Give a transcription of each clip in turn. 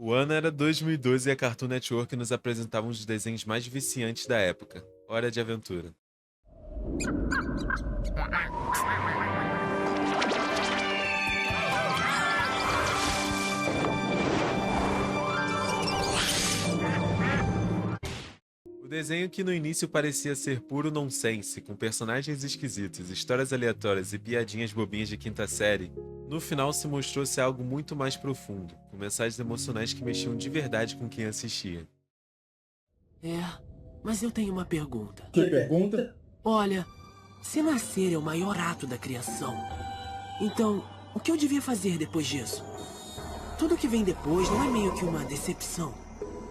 O ano era 2012 e a Cartoon Network nos apresentava um dos desenhos mais viciantes da época, Hora de Aventura. O desenho que no início parecia ser puro nonsense, com personagens esquisitos, histórias aleatórias e piadinhas bobinhas de quinta série, no final se mostrou ser algo muito mais profundo, com mensagens emocionais que mexiam de verdade com quem assistia. É, mas eu tenho uma pergunta. Que pergunta? Olha, se nascer é o maior ato da criação, então o que eu devia fazer depois disso? Tudo que vem depois não é meio que uma decepção,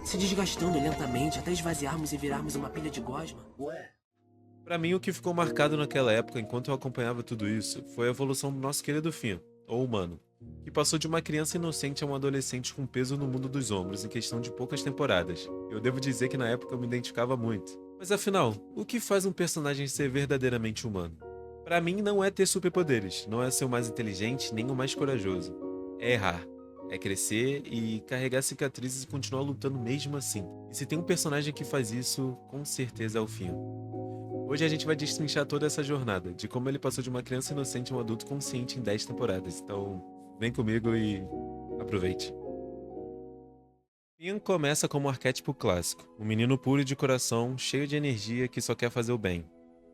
se desgastando lentamente até esvaziarmos e virarmos uma pilha de gosma? Ué. Pra mim, o que ficou marcado naquela época, enquanto eu acompanhava tudo isso, foi a evolução do nosso querido Finn, ou humano, que passou de uma criança inocente a um adolescente com peso no mundo dos ombros em questão de poucas temporadas. Eu devo dizer que na época eu me identificava muito. Mas afinal, o que faz um personagem ser verdadeiramente humano? Pra mim, não é ter superpoderes, não é ser o mais inteligente nem o mais corajoso. É errar. É crescer e carregar cicatrizes e continuar lutando mesmo assim. E se tem um personagem que faz isso, com certeza é o Finn. Hoje a gente vai destrinchar toda essa jornada, de como ele passou de uma criança inocente a um adulto consciente em 10 temporadas. Então, vem comigo e aproveite. Ian começa como um arquétipo clássico, um menino puro de coração, cheio de energia que só quer fazer o bem.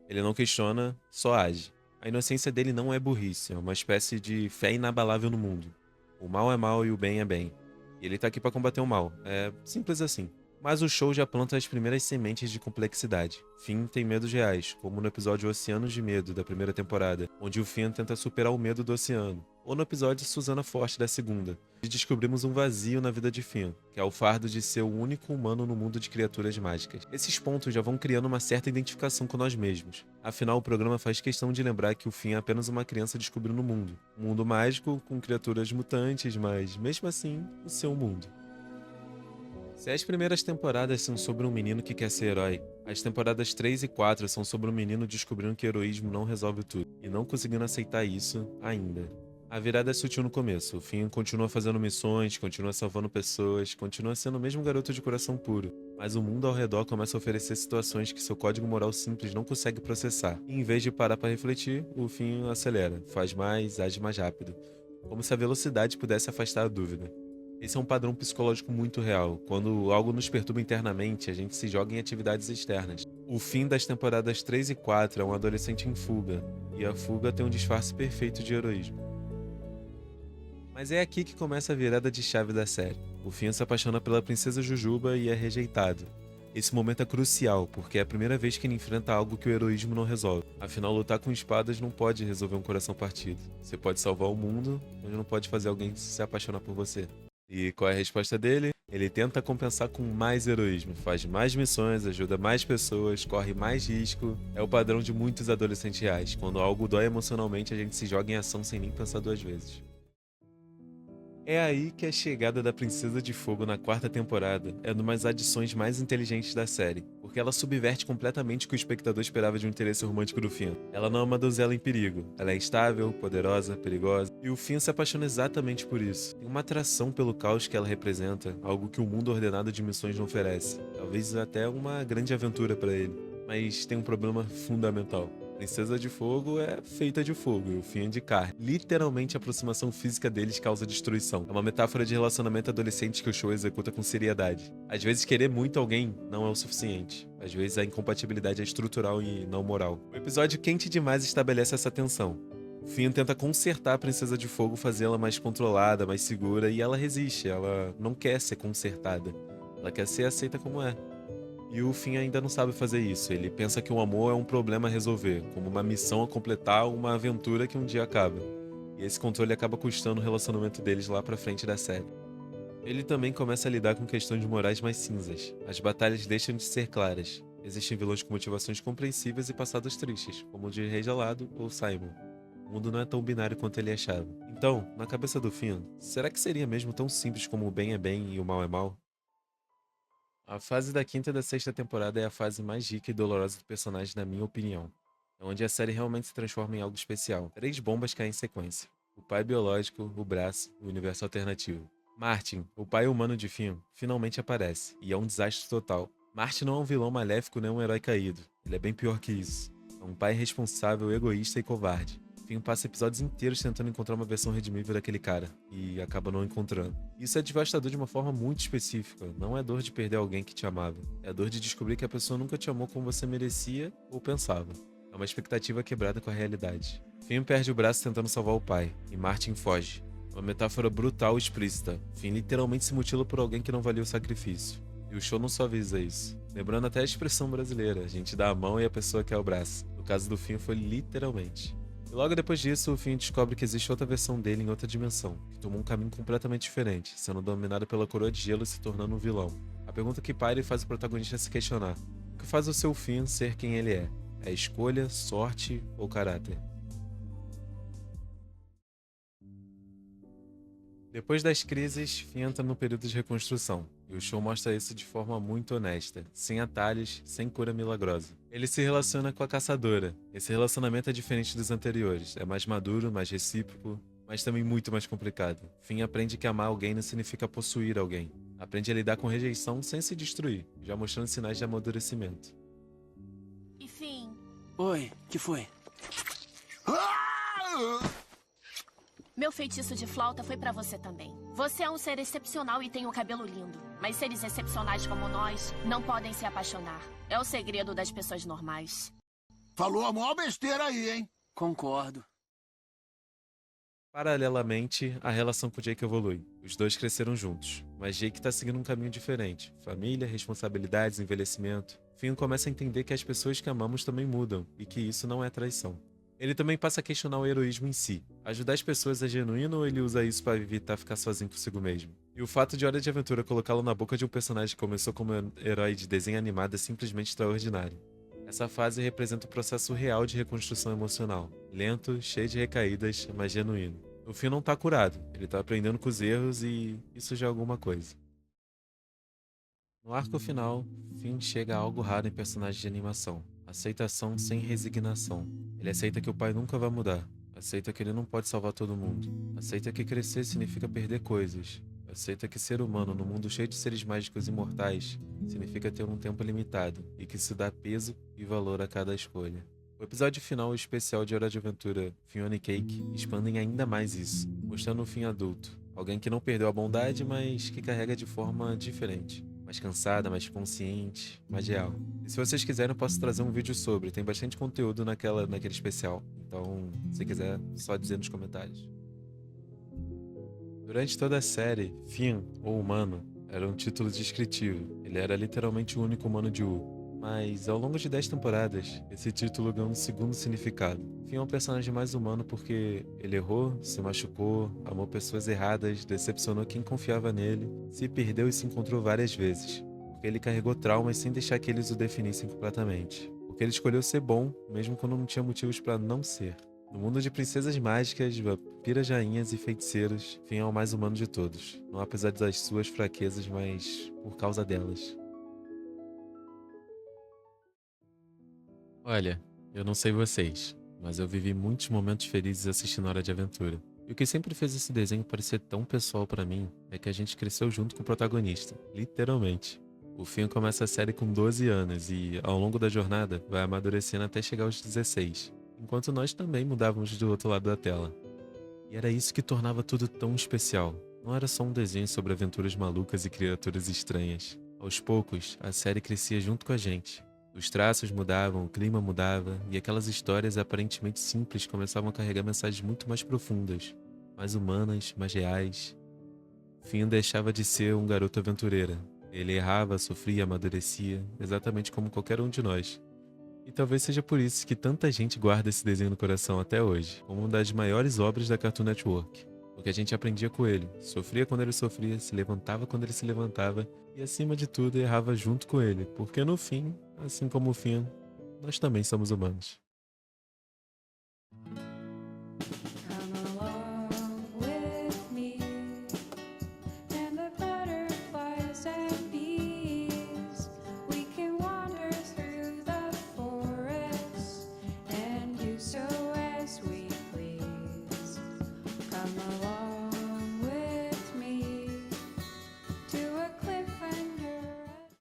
Ele não questiona, só age. A inocência dele não é burrice, é uma espécie de fé inabalável no mundo. O mal é mal e o bem é bem. E ele tá aqui pra combater o mal. É simples assim. Mas o show já planta as primeiras sementes de complexidade. Finn tem medos reais, como no episódio Oceanos de Medo, da primeira temporada, onde o Finn tenta superar o medo do oceano. Ou no episódio Susana Forte, da segunda, onde descobrimos um vazio na vida de Finn, que é o fardo de ser o único humano no mundo de criaturas mágicas. Esses pontos já vão criando uma certa identificação com nós mesmos. Afinal, o programa faz questão de lembrar que o Finn é apenas uma criança descobrindo o mundo. Um mundo mágico, com criaturas mutantes, mas, mesmo assim, o seu mundo. Se as primeiras temporadas são sobre um menino que quer ser herói, as temporadas 3 e 4 são sobre um menino descobrindo que heroísmo não resolve tudo, e não conseguindo aceitar isso ainda. A virada é sutil no começo, o Finn continua fazendo missões, continua salvando pessoas, continua sendo o mesmo garoto de coração puro, mas o mundo ao redor começa a oferecer situações que seu código moral simples não consegue processar, e em vez de parar para refletir, o Finn acelera, faz mais, age mais rápido, como se a velocidade pudesse afastar a dúvida. Esse é um padrão psicológico muito real. Quando algo nos perturba internamente, a gente se joga em atividades externas. O fim das temporadas 3 e 4 é um adolescente em fuga, e a fuga tem um disfarce perfeito de heroísmo. Mas é aqui que começa a virada de chave da série. O Finn se apaixona pela princesa Jujuba e é rejeitado. Esse momento é crucial, porque é a primeira vez que ele enfrenta algo que o heroísmo não resolve. Afinal, lutar com espadas não pode resolver um coração partido. Você pode salvar o mundo, mas não pode fazer alguém se apaixonar por você. E qual é a resposta dele? Ele tenta compensar com mais heroísmo, faz mais missões, ajuda mais pessoas, corre mais risco. É o padrão de muitos adolescentes reais. Quando algo dói emocionalmente, a gente se joga em ação sem nem pensar duas vezes. É aí que a chegada da Princesa de Fogo na quarta temporada é uma das adições mais inteligentes da série, porque ela subverte completamente o que o espectador esperava de um interesse romântico do Finn. Ela não é uma donzela em perigo, ela é instável, poderosa, perigosa, e o Finn se apaixona exatamente por isso. Tem uma atração pelo caos que ela representa, algo que o mundo ordenado de missões não oferece. Talvez até uma grande aventura para ele. Mas tem um problema fundamental. Princesa de Fogo é feita de fogo e o Finn é de carne. Literalmente a aproximação física deles causa destruição. É uma metáfora de relacionamento adolescente que o show executa com seriedade. Às vezes querer muito alguém não é o suficiente. Às vezes a incompatibilidade é estrutural e não moral. O episódio quente demais estabelece essa tensão. O Finn tenta consertar a Princesa de Fogo, fazê-la mais controlada, mais segura, e ela resiste. Ela não quer ser consertada. Ela quer ser aceita como é. E o Finn ainda não sabe fazer isso. Ele pensa que o amor é um problema a resolver, como uma missão a completar, uma aventura que um dia acaba. E esse controle acaba custando o relacionamento deles lá pra frente da série. Ele também começa a lidar com questões morais mais cinzas. As batalhas deixam de ser claras. Existem vilões com motivações compreensíveis e passados tristes, como o de Rei Gelado ou Simon. O mundo não é tão binário quanto ele achava. Então, na cabeça do Finn, será que seria mesmo tão simples como o bem é bem e o mal é mal? A fase da quinta e da sexta temporada é a fase mais rica e dolorosa do personagem, na minha opinião. É onde a série realmente se transforma em algo especial. Três bombas caem em sequência: o pai biológico, o braço, o universo alternativo. Martin, o pai humano de Finn, finalmente aparece, e é um desastre total. Martin não é um vilão maléfico nem um herói caído, ele é bem pior que isso. É um pai irresponsável, egoísta e covarde. Finn passa episódios inteiros tentando encontrar uma versão redimível daquele cara, e acaba não encontrando. Isso é devastador de uma forma muito específica, não é dor de perder alguém que te amava, é a dor de descobrir que a pessoa nunca te amou como você merecia ou pensava. É uma expectativa quebrada com a realidade. Finn perde o braço tentando salvar o pai, e Martin foge. Uma metáfora brutal e explícita. Finn literalmente se mutila por alguém que não valia o sacrifício. E o show não suaviza isso. Lembrando até a expressão brasileira, a gente dá a mão e a pessoa quer o braço. No caso do Finn foi literalmente. E logo depois disso, o Finn descobre que existe outra versão dele em outra dimensão, que tomou um caminho completamente diferente, sendo dominada pela coroa de gelo e se tornando um vilão. A pergunta que paira e faz o protagonista se questionar: o que faz o seu Finn ser quem ele é? É escolha, sorte ou caráter? Depois das crises, Finn entra no período de reconstrução, e o show mostra isso de forma muito honesta, sem atalhos, sem cura milagrosa. Ele se relaciona com a caçadora. Esse relacionamento é diferente dos anteriores, é mais maduro, mais recíproco, mas também muito mais complicado. Finn aprende que amar alguém não significa possuir alguém. Aprende a lidar com rejeição sem se destruir, já mostrando sinais de amadurecimento. Enfim, Oi, que foi? meu feitiço de flauta foi pra você também. Você é um ser excepcional e tem um cabelo lindo. Mas seres excepcionais como nós não podem se apaixonar. É o segredo das pessoas normais. Falou a maior besteira aí, hein? Concordo. Paralelamente, a relação com Jake evolui. Os dois cresceram juntos, mas Jake tá seguindo um caminho diferente. Família, responsabilidades, envelhecimento. Finn começa a entender que as pessoas que amamos também mudam, e que isso não é traição. Ele também passa a questionar o heroísmo em si. Ajudar as pessoas é genuíno ou ele usa isso para evitar ficar sozinho consigo mesmo? E o fato de Hora de Aventura colocá-lo na boca de um personagem que começou como herói de desenho animado é simplesmente extraordinário. Essa fase representa o processo real de reconstrução emocional. Lento, cheio de recaídas, mas genuíno. No fim não tá curado, ele tá aprendendo com os erros e isso já é alguma coisa. No arco final, Finn chega a algo raro em personagens de animação. Aceitação sem resignação. Ele aceita que o pai nunca vai mudar. Aceita que ele não pode salvar todo mundo. Aceita que crescer significa perder coisas. Aceita que ser humano num mundo cheio de seres mágicos imortais significa ter um tempo limitado e que isso dá peso e valor a cada escolha. O episódio final e o especial de Hora de Aventura, Fiona e Cake, expandem ainda mais isso, mostrando um Finn adulto. Alguém que não perdeu a bondade, mas que carrega de forma diferente. Mais cansada, mais consciente, mais real. E se vocês quiserem, eu posso trazer um vídeo sobre. Tem bastante conteúdo naquele especial. Então, se quiser, só dizer nos comentários. Durante toda a série, Finn, ou humano, era um título descritivo. Ele era literalmente o único humano de Wu. Mas, ao longo de 10 temporadas, esse título ganhou um segundo significado. Finn é um personagem mais humano porque ele errou, se machucou, amou pessoas erradas, decepcionou quem confiava nele, se perdeu e se encontrou várias vezes. Porque ele carregou traumas sem deixar que eles o definissem completamente. Porque ele escolheu ser bom, mesmo quando não tinha motivos para não ser. No mundo de princesas mágicas, vampiras, rainhas e feiticeiros, Finn é o mais humano de todos. Não apesar das suas fraquezas, mas por causa delas. Olha, eu não sei vocês, mas eu vivi muitos momentos felizes assistindo Hora de Aventura. E o que sempre fez esse desenho parecer tão pessoal pra mim é que a gente cresceu junto com o protagonista, literalmente. O Finn começa a série com 12 anos e, ao longo da jornada, vai amadurecendo até chegar aos 16, enquanto nós também mudávamos do outro lado da tela. E era isso que tornava tudo tão especial. Não era só um desenho sobre aventuras malucas e criaturas estranhas. Aos poucos, a série crescia junto com a gente. Os traços mudavam, o clima mudava, e aquelas histórias aparentemente simples começavam a carregar mensagens muito mais profundas, mais humanas, mais reais. Finn deixava de ser um garoto aventureiro. Ele errava, sofria, amadurecia, exatamente como qualquer um de nós. E talvez seja por isso que tanta gente guarda esse desenho no coração até hoje, como uma das maiores obras da Cartoon Network. Porque a gente aprendia com ele, sofria quando ele sofria, se levantava quando ele se levantava e, acima de tudo, errava junto com ele, porque no fim, assim como o Finn, nós também somos humanos.